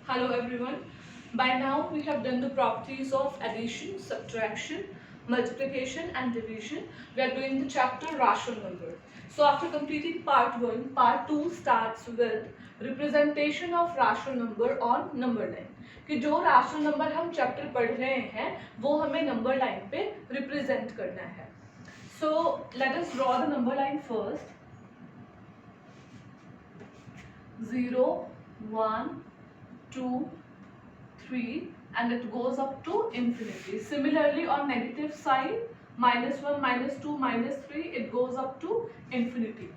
Hello everyone. By now we have done the properties of addition, subtraction, multiplication and division. We are doing the chapter rational number. So after completing part 1, part 2 starts with representation of rational number on number line. कि जो rational number हम chapter पढ़ रहे हैं वो हमें number line पे represent करना है. So let us draw the number line first. 0, 1, 2, 3 and it goes up to infinity. Similarly on negative side, -1, -2, -3 it goes up to infinity.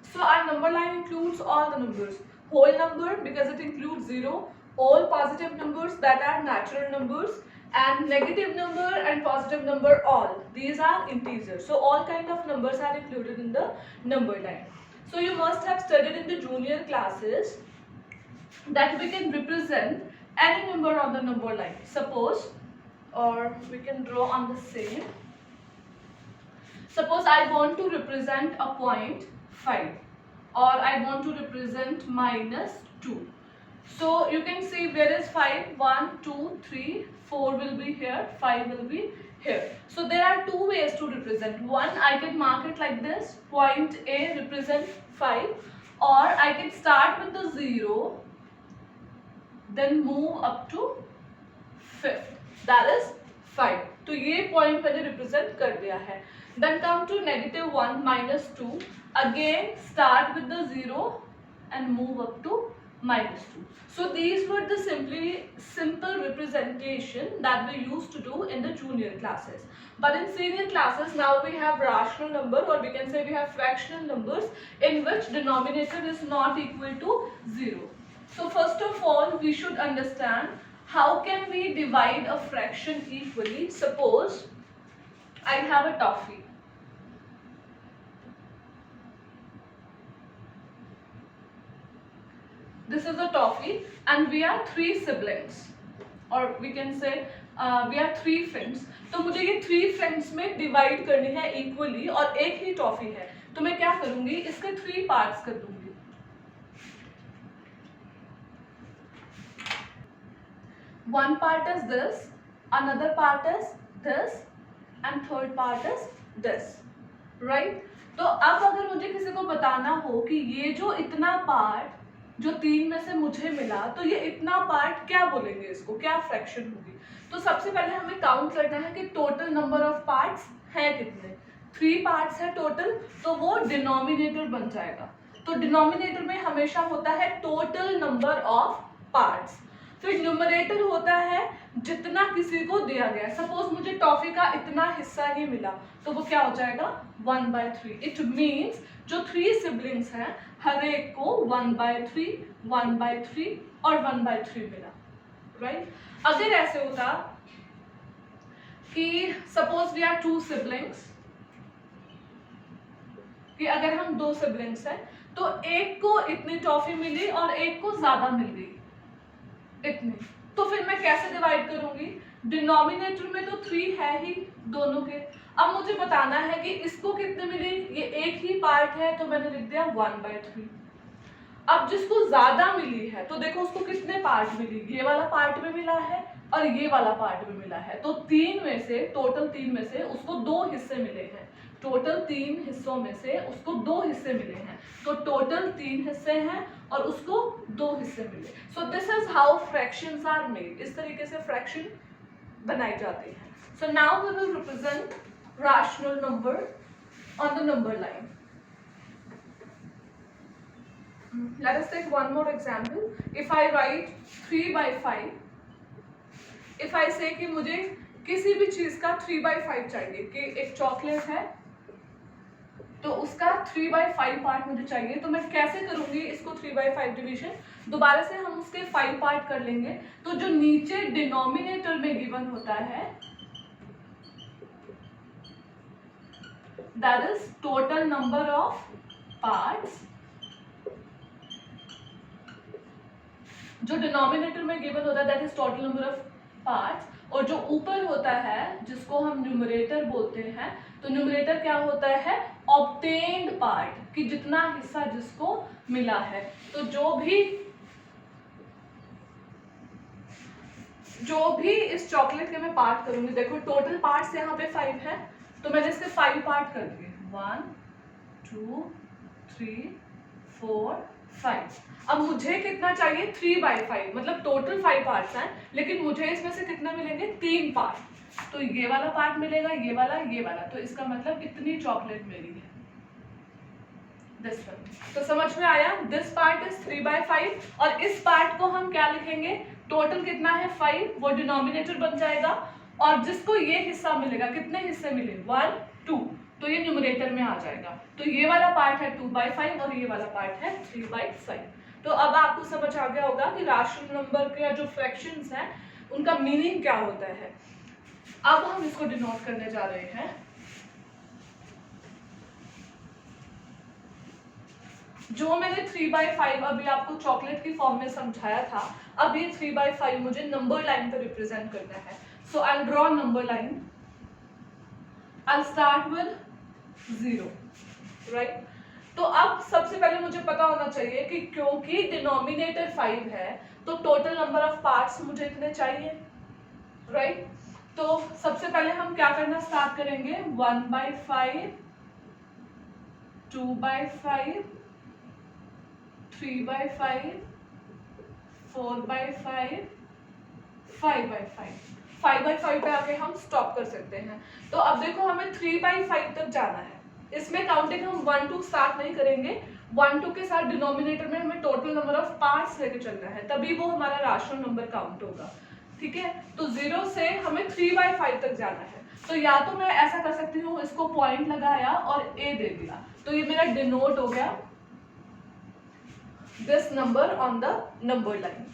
So our number line includes all the numbers. Whole number because it includes 0, all positive numbers that are natural numbers, and negative number and positive number all. These are integers. So all kind of numbers are included in the number line. So you must have studied in the junior classes that we can represent any number on the number line. Suppose, or we can draw on the same. Suppose I want to represent a point 5 or I want to represent -2. So you can see where is 5, 1, 2, 3, 4 will be here, 5 will be here. So there are two ways to represent. One, I can mark it like this, point A represent 5, or I can start with the 0, then move up to 5th, that is 5. तो ये point मैंने represent कर दिया है. Then come to -1, -2. Again start with the 0 and move up to -2. So these were the simple representation that we used to do in the junior classes. But in senior classes now we have rational number, or we can say we have fractional numbers in which denominator is not equal to 0. So first of all we should understand how can we divide a fraction equally. Suppose I have a toffee. This is a toffee and we are 3 siblings, or we can say we are 3 friends. तो मुझे ये 3 friends में divide करनी है equally और एक ही toffee है. तो मैं क्या करूँगी, इसके 3 parts कर दूँगी. One part is this, another part is this, and third part is this, right? तो अब अगर मुझे किसी को बताना हो कि ये जो इतना पार्ट जो 3 में से मुझे मिला, तो ये इतना पार्ट क्या बोलेंगे, इसको क्या फ्रैक्शन होगी. तो सबसे पहले हमें काउंट करना है कि टोटल नंबर ऑफ पार्ट्स हैं कितने. 3 पार्ट्स है टोटल, तो वो डिनोमिनेटर बन जाएगा. तो डिनोमिनेटर में हमेशा होता है टोटल नंबर ऑफ पार्ट्स. फिर न्यूमरेटर होता है जितना किसी को दिया गया. सपोज मुझे टॉफी का इतना हिस्सा ही मिला, तो वो क्या हो जाएगा 1/3. इट मीन्स जो 3 सिबलिंग्स हैं हर एक को 1/3, 1/3 और 1/3 मिला, राइट. अगर ऐसे होता कि सपोज वी आर 2 सिबलिंग्स, कि अगर हम 2 सिबलिंग्स हैं तो एक को इतनी टॉफी मिली और एक को ज्यादा मिल गई इतनी, तो फिर मैं कैसे डिवाइड करूंगी. डिनोमिनेटर में तो 3 है ही दोनों के. अब मुझे बताना है कि इसको कितने मिले. ये एक ही पार्ट है तो मैंने लिख दिया 1/3. अब जिसको ज्यादा मिली है तो देखो उसको कितने पार्ट मिली. ये वाला पार्ट में मिला है और ये वाला पार्ट में मिला है. तो 3 में से, टोटल 3 में से उसको 2 हिस्से मिले हैं. टोटल 3 हिस्सों में से उसको 2 हिस्से मिले हैं. तो टोटल 3 हिस्से हैं और उसको 2 हिस्से मिले. So this is how fractions are made. इस तरीके से फ्रैक्शन बनाई जाती है. So now we will represent rational number on the number line. Let us take one more example. If I write 3/5, if I say कि मुझे किसी भी चीज का 3/5 चाहिए, कि एक चॉकलेट है तो उसका 3/5 पार्ट मुझे चाहिए, तो मैं कैसे करूंगी इसको 3/5 डिवीजन. दोबारा से हम उसके 5 पार्ट कर लेंगे. तो जो नीचे डिनोमिनेटर में गिवन होता है that is total number of parts. जो डिनोमिनेटर में गिवन होता है that is total number of parts. और जो ऊपर होता है जिसको हम न्यूमरेटर बोलते हैं, तो न्यूमरेटर क्या होता है ऑब्टेन्ड पार्ट, कि जितना हिस्सा जिसको मिला है. तो जो भी जो भी इस चॉकलेट के मैं पार्ट करूंगी, देखो टोटल पार्ट्स यहाँ पे 5 है, तो मैंने इसके 5 पार्ट कर दिए, 1 2 3 4 5। अब मुझे कितना चाहिए, 3/5, मतलब टोटल 5 पार्ट्स हैं, लेकिन मुझे इसमें से कितना मिलेंगे, 3 पार्ट। तो ये वाला पार्ट मिलेगा, ये वाला, तो इसका मतलब इतनी चॉकलेट मेरी है, दिस वन। तो समझ में आया, दिस पार्ट इज 3/5, और इस पार्ट को हम क्या लिखेंगे, टोटल कितना है 5, वो डिनोमिनेटर बन जाएगा, और जिसको ये हिस्सा मिलेगा, कितने हिस्से मिले, 1 2, तो ये न्यूमरेटर में आ जाएगा। तो ये वाला पार्ट है 2/5 और ये वाला पार्ट है 3/5। तो अब आपको समझ आ गया होगा कि राशनल नंबर के जो फ्रैक्शंस हैं उनका मीनिंग क्या होता है। अब हम इसको डिनोट करने जा रहे हैं। जो मैंने 3/5 अभी आपको चॉकलेट की फॉर्म में समझाया था, अब ये 3/5 मुझे नंबर लाइन पे रिप्रेजेंट करना है। So I will draw number line. I'll start with 0, right? तो अब सबसे पहले मुझे पता होना चाहिए कि क्योंकि डिनोमिनेटर 5 है तो टोटल नंबर ऑफ पार्ट्स मुझे इतने चाहिए, राइट? तो सबसे पहले हम क्या करना स्टार्ट करेंगे, 1/5, 2/5, 3/5, 4/5, 5/5। 5/5 पे आके हम स्टॉप कर सकते हैं। तो अब देखो हमें 3/5 तक जाना है। इसमें काउंटिंग हम 1 2 स्टार्ट नहीं करेंगे, 1 2 के साथ डिनोमिनेटर में हमें टोटल नंबर ऑफ पार्ट्स लेके चलना है, तभी वो हमारा राशनल नंबर काउंट होगा, ठीक है? तो 0 से हमें 3/5 तक जाना है। तो या तो मैं ऐसा कर सकती हूँ, इसको पॉइंट लगाया और ए दे दिया, तो ये मेरा डिनोट हो गया this number on the number line.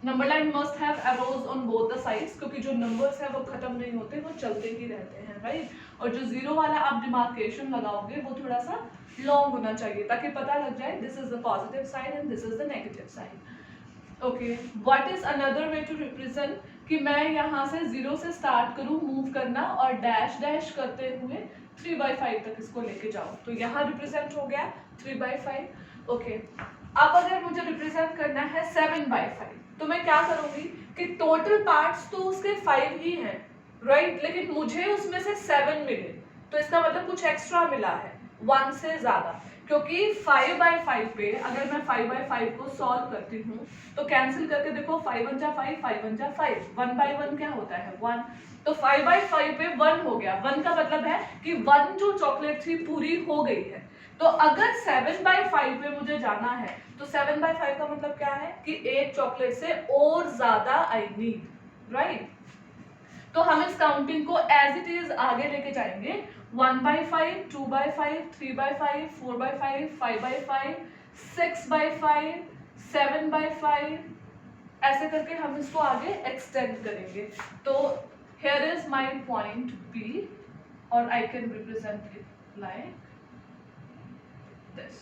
Number line must have arrows on both the sides, क्योंकि जो नंबर्स हैं वो खत्म नहीं होते, वो चलते ही रहते हैं, राइट? और जो 0 वाला आप डिमार्केशन लगाओगे वो थोड़ा सा लॉन्ग होना चाहिए, ताकि पता लग जाए this is the positive side and this is the negative side. Okay, what is another way to represent, कि मैं यहाँ से 0 से स्टार्ट करूँ मूव करना और डैश डैश करते हुए 3/5 तक इसको लेके जाऊँ, तो यहाँ रिप्रेजेंट हो गया 3/5। ओके, अब अगर मुझे रिप्रेजेंट करना है 7/5, तो मैं क्या करूंगी कि टोटल पार्ट्स तो उसके 5 ही हैं, राइट? लेकिन मुझे उसमें से 7 मिले, तो इसका मतलब कुछ एक्स्ट्रा मिला है, 1 से ज्यादा, क्योंकि 5/5 पे अगर मैं 5/5 को सॉल्व करती हूँ तो कैंसिल करके देखो, 5 1 जा 5, 5 1 जा 5, 1/1 क्या होता है, 1। तो 5/5 पे 1 हो गया, 1 का मतलब है कि 1 जो चॉकलेट थी पूरी हो गई है। तो अगर 7/5 पे मुझे जाना है, तो 7/5 का मतलब क्या है कि एक चॉकलेट से और ज्यादा आई नीड, राइट? तो हम इस काउंटिंग को एज इट इज आगे लेके जाएंगे, 1/5, 2/5, 3/5, 4/5, 5/5, 6/5, 7/5, ऐसे करके हम इसको आगे एक्सटेंड करेंगे। तो here is my point B, or I can represent it like this,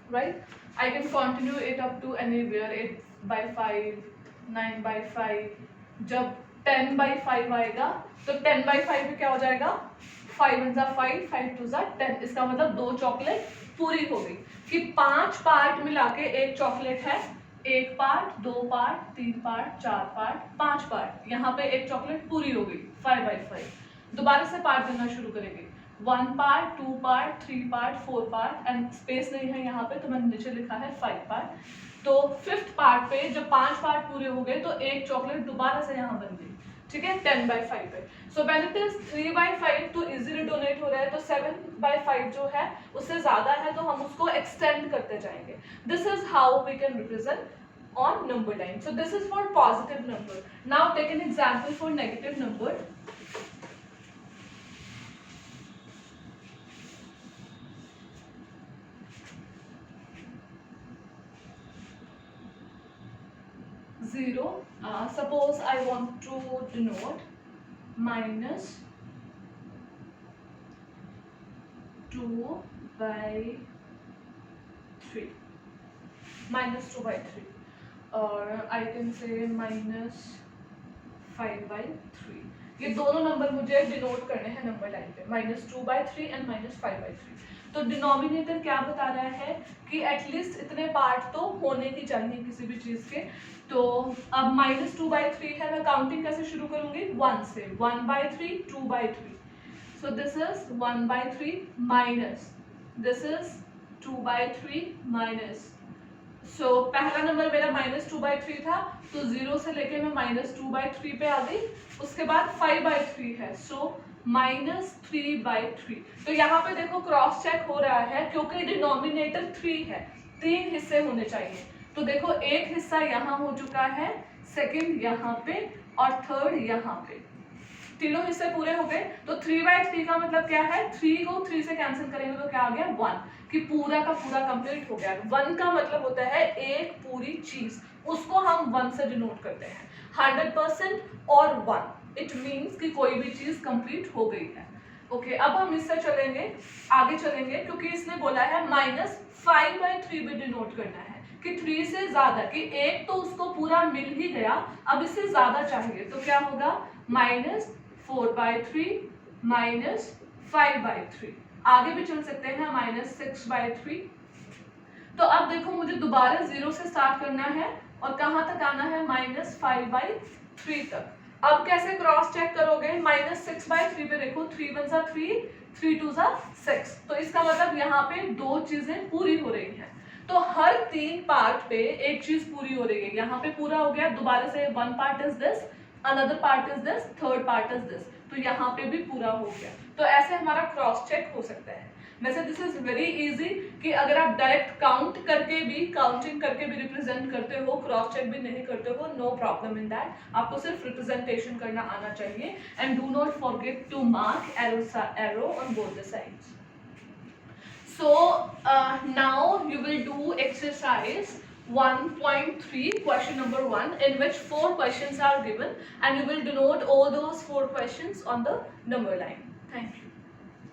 right? I can continue it up to anywhere, 8/5, 9/5, जब 10/5 आएगा तो 10/5 में क्या हो जाएगा, 5 1 जा 5, 5 2 जा 10, इसका मतलब 2 चॉकलेट पूरी हो गई, कि 5 पार्ट मिला के एक चॉकलेट है, 1 part, 2 part, 3 part, 4 part, 5 part, यहाँ पे एक चॉकलेट पूरी हो गई 5/5। दोबारा से पार्ट देना शुरू करेंगे, 1 part, 2 part, 3 part, 4 part, and space नहीं है यहाँ पे तो मैंने नीचे लिखा है 5 पार्ट। तो 5th पार्ट पे जब 5 पार्ट पूरे हो गए तो एक चॉकलेट दोबारा से यहाँ बन गई, ठीक है, 10/5 पे। सो व्हेन इट इज 3/5 तो इजीली डोनेट हो रहा है, तो 7/5 जो है उससे ज्यादा है, तो हम उसको एक्सटेंड करते जाएंगे। This is how we can represent on number line. So this is for positive number. Now take an example for negative number. Zero. Suppose I want to denote minus 2/3. Minus 2/3. Or I can say minus 5/3। ये दोनों number मुझे denote करने हैं number line पे, -2/3 and -5/3। तो denominator क्या बता रहा है कि एटलीस्ट इतने पार्ट तो होने ही चाहिए किसी भी चीज के। तो अब -2/3 है, मैं काउंटिंग कैसे शुरू करूंगी 1 से, 1/3, 2/3, so this is 1/3 minus this is 2/3 minus, so पहला नंबर मेरा -2/3 था, तो 0 से लेके मैं -2/3 पे आ गई। उसके बाद 5/3 है, सो -3/3। तो यहाँ पे देखो क्रॉस चेक हो रहा है क्योंकि डिनोमिनेटर 3 है, 3 हिस्से होने चाहिए। तो देखो एक हिस्सा यहाँ हो चुका है, सेकंड यहाँ पे और थर्ड यहाँ पे, तीनों हिस्से पूरे हो गए। तो 3/3 का मतलब क्या है, 3 को 3 से कैंसिल करेंगे तो क्या आ गया 1, कि पूरा का पूरा कंप्लीट हो गया। 1 का मतलब होता है एक पूरी चीज, उसको हम 1 से डिनोट करते हैं। 100% और 1 इट मीन्स कि कोई भी चीज कंप्लीट हो गई है। ओके, अब हम इससे चलेंगे, आगे चलेंगे, क्योंकि इसने बोला है -5/3 भी डिनोट करना है, कि 3 से ज्यादा, कि एक तो उसको पूरा मिल ही गया, अब इससे ज्यादा चाहिए, तो क्या होगा -4/3 -5/3, आगे भी चल सकते हैं -6/3। तो अब देखो मुझे दोबारा 0 से स्टार्ट करना है और कहां तक आना है -5/3 तक। अब कैसे क्रॉस चेक करोगे, -6/3 पे देखो, 3 1 सा 3, 3 2 सा 6, तो इसका मतलब यहाँ पे दो चीजें पूरी हो रही हैं। तो हर 3 पार्ट पे एक चीज पूरी हो रही है, यहाँ पे पूरा हो गया, दोबारा से 1 part is this, another part is this, third part is this, तो यहाँ पे भी पूरा हो गया। तो ऐसे हमारा क्रॉस चेक हो सकता है। वैसे दिस इज वेरी इजी कि अगर आप डायरेक्ट काउंट करके भी, काउंटिंग करके भी रिप्रेजेंट करते हो, क्रॉस चेक भी नहीं करते हो, नो प्रॉब्लम इन दैट, आपको सिर्फ रिप्रेजेंटेशन करना आना चाहिए। And do not forget to mark arrow on both the sides. So now you will do exercise 1.3 question number 1, in which 4 questions are given and you will denote all those 4 questions on the number line. Thank you.